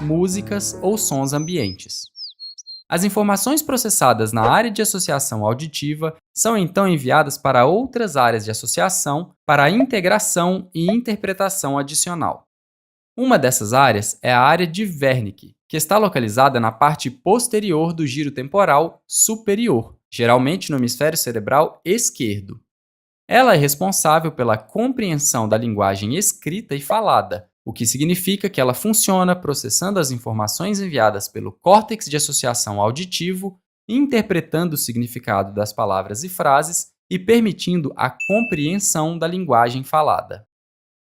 músicas ou sons ambientes. As informações processadas na área de associação auditiva são então enviadas para outras áreas de associação para a integração e interpretação adicional. Uma dessas áreas é a área de Wernicke, que está localizada na parte posterior do giro temporal superior, geralmente no hemisfério cerebral esquerdo. Ela é responsável pela compreensão da linguagem escrita e falada, o que significa que ela funciona processando as informações enviadas pelo córtex de associação auditivo, interpretando o significado das palavras e frases e permitindo a compreensão da linguagem falada.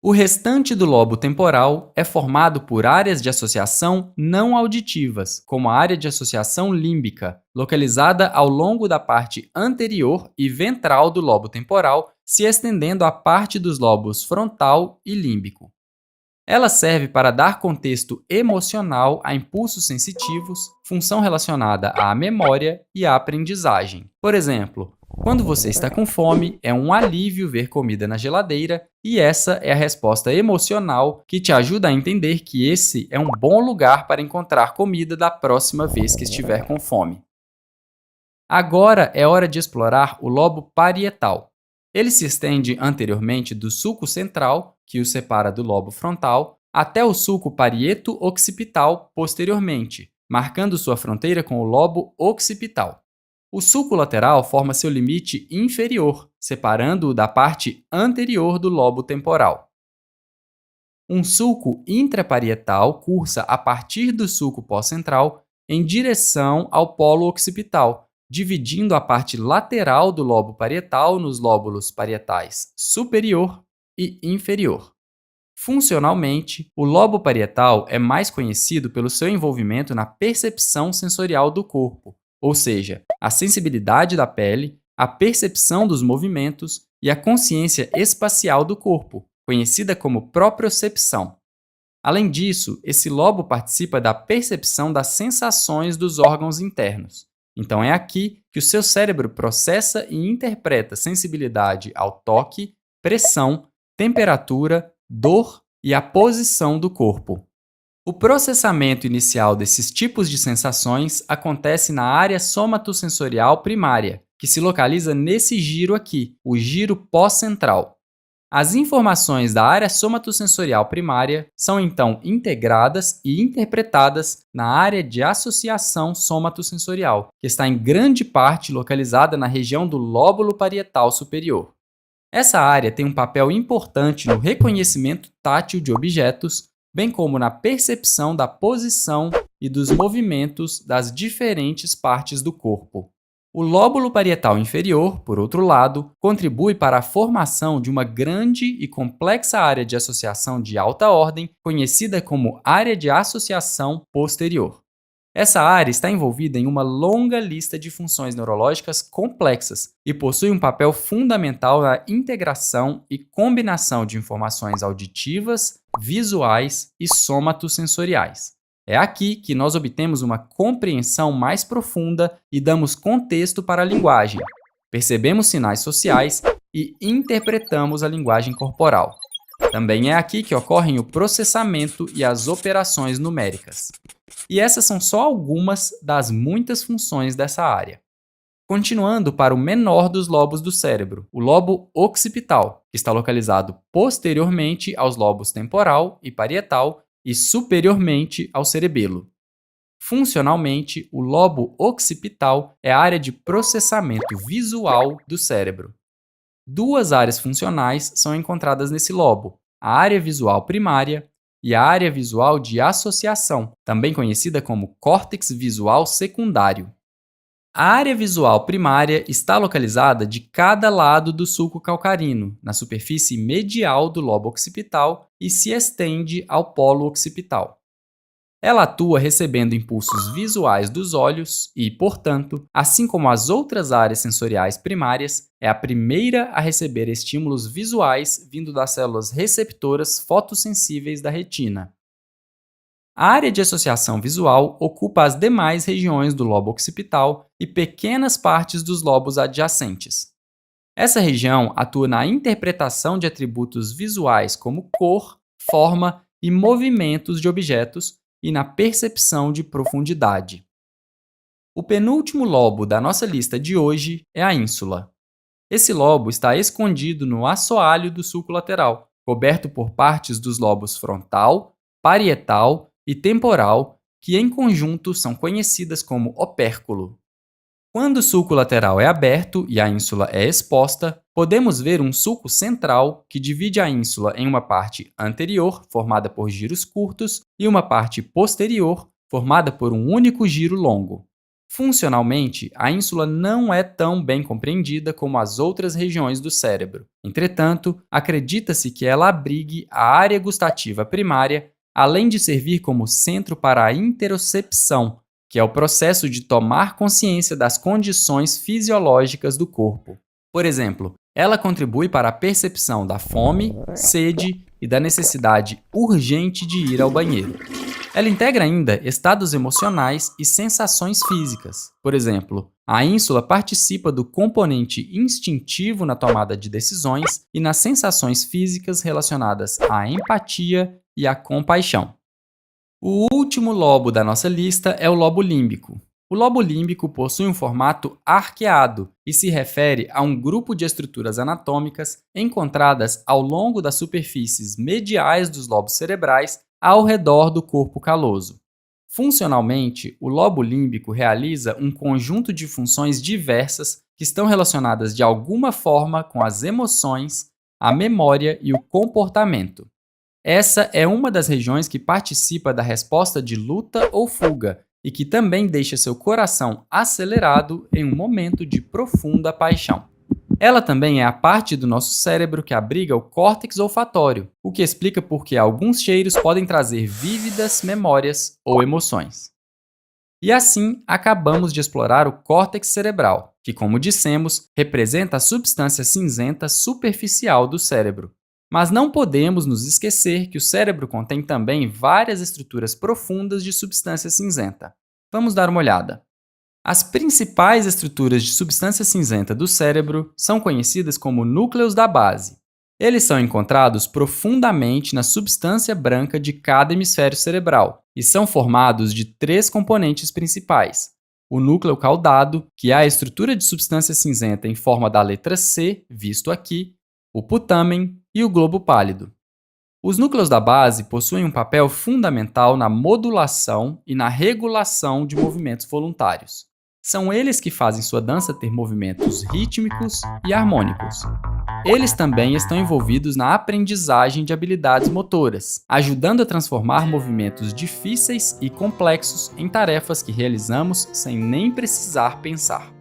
O restante do lobo temporal é formado por áreas de associação não auditivas, como a área de associação límbica, localizada ao longo da parte anterior e ventral do lobo temporal, se estendendo à parte dos lobos frontal e límbico. Ela serve para dar contexto emocional a impulsos sensitivos, função relacionada à memória e à aprendizagem. Por exemplo, quando você está com fome, é um alívio ver comida na geladeira, e essa é a resposta emocional que te ajuda a entender que esse é um bom lugar para encontrar comida da próxima vez que estiver com fome. Agora é hora de explorar o lobo parietal. Ele se estende anteriormente do sulco central, que o separa do lobo frontal, até o sulco parieto-occipital posteriormente, marcando sua fronteira com o lobo occipital. O sulco lateral forma seu limite inferior, separando-o da parte anterior do lobo temporal. Um sulco intraparietal cursa a partir do sulco pós-central em direção ao polo occipital, dividindo a parte lateral do lobo parietal nos lóbulos parietais superior e inferior. Funcionalmente, o lobo parietal é mais conhecido pelo seu envolvimento na percepção sensorial do corpo, ou seja, a sensibilidade da pele, a percepção dos movimentos e a consciência espacial do corpo, conhecida como propriocepção. Além disso, esse lobo participa da percepção das sensações dos órgãos internos. Então é aqui que o seu cérebro processa e interpreta sensibilidade ao toque, pressão, temperatura, dor e a posição do corpo. O processamento inicial desses tipos de sensações acontece na área somatosensorial primária, que se localiza nesse giro aqui, o giro pós-central. As informações da área somatosensorial primária são então integradas e interpretadas na área de associação somatosensorial, que está em grande parte localizada na região do lóbulo parietal superior. Essa área tem um papel importante no reconhecimento tátil de objetos, bem como na percepção da posição e dos movimentos das diferentes partes do corpo. O lóbulo parietal inferior, por outro lado, contribui para a formação de uma grande e complexa área de associação de alta ordem, conhecida como área de associação posterior. Essa área está envolvida em uma longa lista de funções neurológicas complexas e possui um papel fundamental na integração e combinação de informações auditivas, visuais e somatosensoriais. É aqui que nós obtemos uma compreensão mais profunda e damos contexto para a linguagem. Percebemos sinais sociais e interpretamos a linguagem corporal. Também é aqui que ocorrem o processamento e as operações numéricas. E essas são só algumas das muitas funções dessa área. Continuando para o menor dos lobos do cérebro, o lobo occipital, que está localizado posteriormente aos lobos temporal e parietal e superiormente ao cerebelo. Funcionalmente, o lobo occipital é a área de processamento visual do cérebro. Duas áreas funcionais são encontradas nesse lobo, a área visual primária e a área visual de associação, também conhecida como córtex visual secundário. A área visual primária está localizada de cada lado do sulco calcarino, na superfície medial do lobo occipital e se estende ao polo occipital. Ela atua recebendo impulsos visuais dos olhos e, portanto, assim como as outras áreas sensoriais primárias, é a primeira a receber estímulos visuais vindo das células receptoras fotossensíveis da retina. A área de associação visual ocupa as demais regiões do lobo occipital e pequenas partes dos lobos adjacentes. Essa região atua na interpretação de atributos visuais como cor, forma e movimentos de objetos, e na percepção de profundidade. O penúltimo lobo da nossa lista de hoje é a ínsula. Esse lobo está escondido no assoalho do sulco lateral, coberto por partes dos lobos frontal, parietal e temporal, que em conjunto são conhecidas como opérculo. Quando o sulco lateral é aberto e a ínsula é exposta, podemos ver um sulco central que divide a ínsula em uma parte anterior, formada por giros curtos, e uma parte posterior, formada por um único giro longo. Funcionalmente, a ínsula não é tão bem compreendida como as outras regiões do cérebro. Entretanto, acredita-se que ela abrigue a área gustativa primária, além de servir como centro para a interocepção, que é o processo de tomar consciência das condições fisiológicas do corpo. Por exemplo, ela contribui para a percepção da fome, sede e da necessidade urgente de ir ao banheiro. Ela integra ainda estados emocionais e sensações físicas. Por exemplo, a ínsula participa do componente instintivo na tomada de decisões e nas sensações físicas relacionadas à empatia e à compaixão. O último lobo da nossa lista é o lobo límbico. O lobo límbico possui um formato arqueado e se refere a um grupo de estruturas anatômicas encontradas ao longo das superfícies mediais dos lobos cerebrais ao redor do corpo caloso. Funcionalmente, o lobo límbico realiza um conjunto de funções diversas que estão relacionadas de alguma forma com as emoções, a memória e o comportamento. Essa é uma das regiões que participa da resposta de luta ou fuga e que também deixa seu coração acelerado em um momento de profunda paixão. Ela também é a parte do nosso cérebro que abriga o córtex olfatório, o que explica por que alguns cheiros podem trazer vívidas memórias ou emoções. E assim, acabamos de explorar o córtex cerebral, que, como dissemos, representa a substância cinzenta superficial do cérebro. Mas não podemos nos esquecer que o cérebro contém também várias estruturas profundas de substância cinzenta. Vamos dar uma olhada. As principais estruturas de substância cinzenta do cérebro são conhecidas como núcleos da base. Eles são encontrados profundamente na substância branca de cada hemisfério cerebral e são formados de 3 componentes principais. O núcleo caudado, que é a estrutura de substância cinzenta em forma da letra C, visto aqui, o putamen e o globo pálido. Os núcleos da base possuem um papel fundamental na modulação e na regulação de movimentos voluntários. São eles que fazem sua dança ter movimentos rítmicos e harmônicos. Eles também estão envolvidos na aprendizagem de habilidades motoras, ajudando a transformar movimentos difíceis e complexos em tarefas que realizamos sem nem precisar pensar.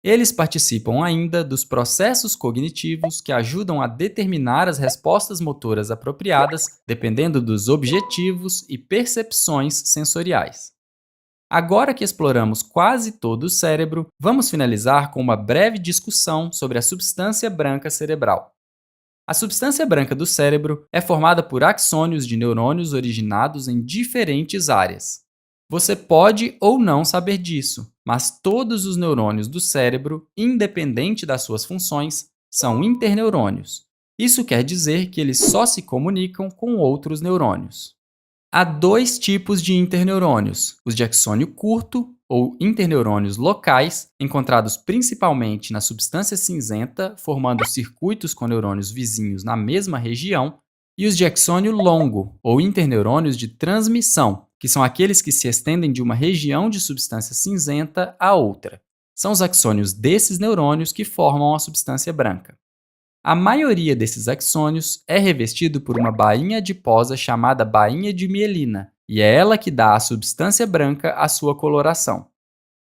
Eles participam ainda dos processos cognitivos que ajudam a determinar as respostas motoras apropriadas, dependendo dos objetivos e percepções sensoriais. Agora que exploramos quase todo o cérebro, vamos finalizar com uma breve discussão sobre a substância branca cerebral. A substância branca do cérebro é formada por axônios de neurônios originados em diferentes áreas. Você pode ou não saber disso, mas todos os neurônios do cérebro, independente das suas funções, são interneurônios. Isso quer dizer que eles só se comunicam com outros neurônios. Há 2 tipos de interneurônios, os de axônio curto, ou interneurônios locais, encontrados principalmente na substância cinzenta, formando circuitos com neurônios vizinhos na mesma região, e os de axônio longo, ou interneurônios de transmissão, que são aqueles que se estendem de uma região de substância cinzenta a outra. São os axônios desses neurônios que formam a substância branca. A maioria desses axônios é revestido por uma bainha adiposa chamada bainha de mielina, e é ela que dá à substância branca a sua coloração.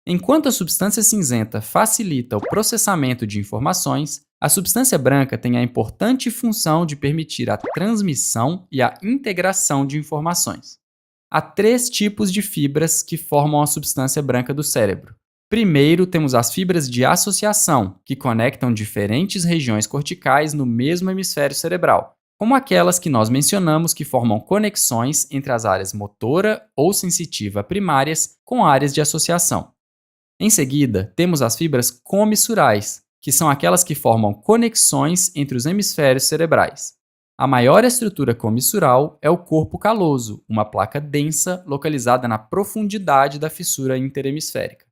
Enquanto a substância cinzenta facilita o processamento de informações, a substância branca tem a importante função de permitir a transmissão e a integração de informações. Há 3 tipos de fibras que formam a substância branca do cérebro. Primeiro, temos as fibras de associação, que conectam diferentes regiões corticais no mesmo hemisfério cerebral, como aquelas que nós mencionamos que formam conexões entre as áreas motora ou sensitiva primárias com áreas de associação. Em seguida, temos as fibras comissurais, que são aquelas que formam conexões entre os hemisférios cerebrais. A maior estrutura comissural é o corpo caloso, uma placa densa localizada na profundidade da fissura interhemisférica.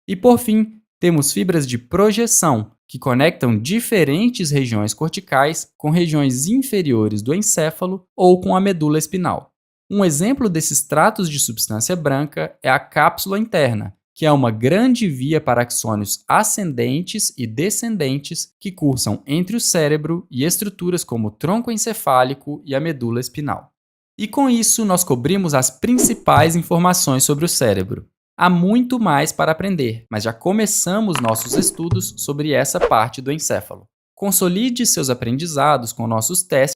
E por fim, temos fibras de projeção, que conectam diferentes regiões corticais com regiões inferiores do encéfalo ou com a medula espinal. Um exemplo desses tratos de substância branca é a cápsula interna, que é uma grande via para axônios ascendentes e descendentes que cursam entre o cérebro e estruturas como o tronco encefálico e a medula espinal. E com isso, nós cobrimos as principais informações sobre o cérebro. Há muito mais para aprender, mas já começamos nossos estudos sobre essa parte do encéfalo. Consolide seus aprendizados com nossos testes